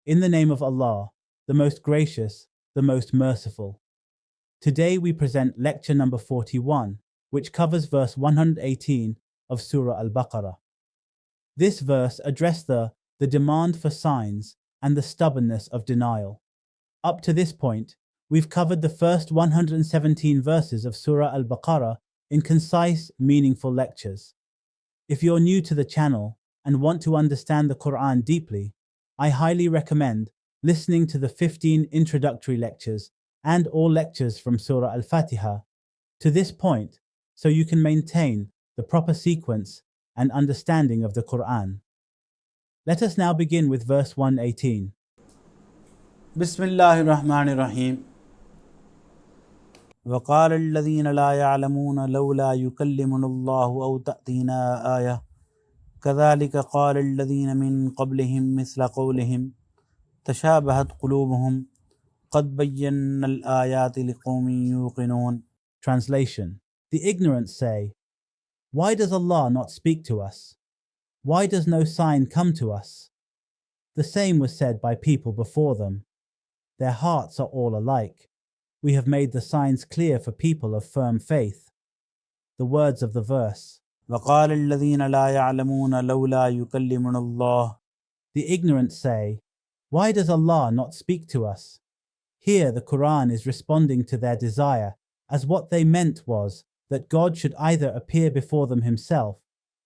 In the name of Allah, the most gracious, the most merciful. Today we present lecture number 41, which covers verse 118 of Surah Al Baqarah. This verse addressed the demand for signs and the stubbornness of denial. Up to this point, we've covered the first 117 verses of Surah Al Baqarah in concise, meaningful lectures. If you're new to the channel and want to understand the Quran deeply, I highly recommend listening to the 15 introductory lectures and all lectures from Surah Al-Fatiha to this point so you can maintain the proper sequence and understanding of the Quran. Let us now begin with verse 118. Bismillahir Rahmanir Rahim. وقال الذين لا يعلمون لولا يكلمنا الله أو تأتينا آية كذلك قال الذين من قبلهم مثل قولهم تشابهت قلوبهم قد بينا الآيات لقوم يوقنون. Translation. The ignorant say, "Why does Allah not speak to us? Why does no sign come to us?" The same was said by people before them. Their hearts are all alike. We have made the signs clear for people of firm faith. The words of the verse. وقال الذين لا يعلمون لولا يكلمنا الله. The ignorant say, "Why does Allah not speak to us?" Here the Quran is responding to their desire, as what they meant was that God should either appear before them himself,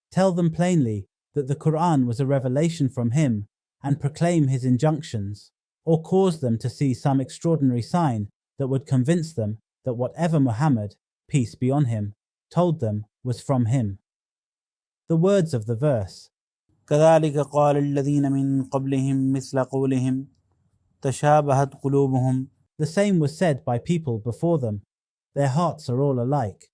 tell them plainly that the Quran was a revelation from him and proclaim his injunctions, or cause them to see some extraordinary sign that would convince them that whatever Muhammad, peace be on him, told them was from him. The words of the verse. كذلك قال الذين من قبلهم مثل قولهم تشابهت قلوبهم. The same was said by people before them. Their hearts are all alike.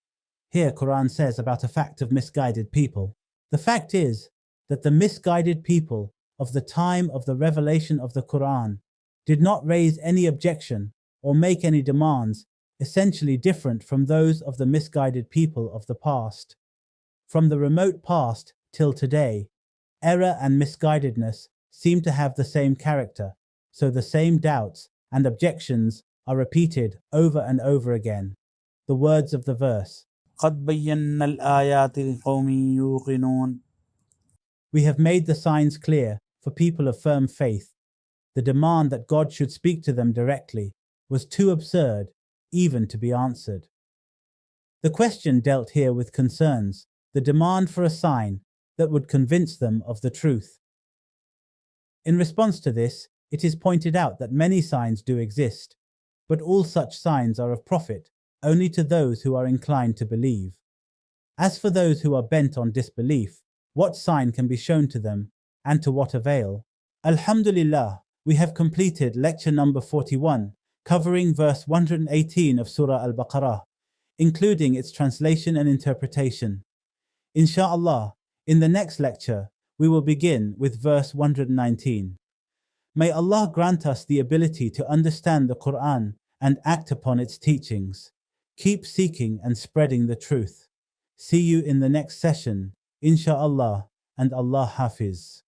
Here Quran says about a fact of misguided people. The fact is that the misguided people of the time of the revelation of the Quran did not raise any objection or make any demands essentially different from those of the misguided people of the past. From the remote past till today, error and misguidedness seem to have the same character, so the same doubts and objections are repeated over and over again. The words of the verse. قد بينا الآيات لقوم يوقنون. We have made the signs clear for people of firm faith. The demand that God should speak to them directly was too absurd even to be answered. The question dealt here with concerns the demand for a sign that would convince them of the truth. In response to this, it is pointed out that many signs do exist, but all such signs are of profit only to those who are inclined to believe. As for those who are bent on disbelief, what sign can be shown to them, and to what avail? Alhamdulillah, we have completed lecture number 41, covering verse 118 of Surah Al Baqarah, including its translation and interpretation. Insha'Allah, in the next lecture, we will begin with verse 119. May Allah grant us the ability to understand the Quran and act upon its teachings. Keep seeking and spreading the truth. See you in the next session, Insha'Allah, and Allah Hafiz.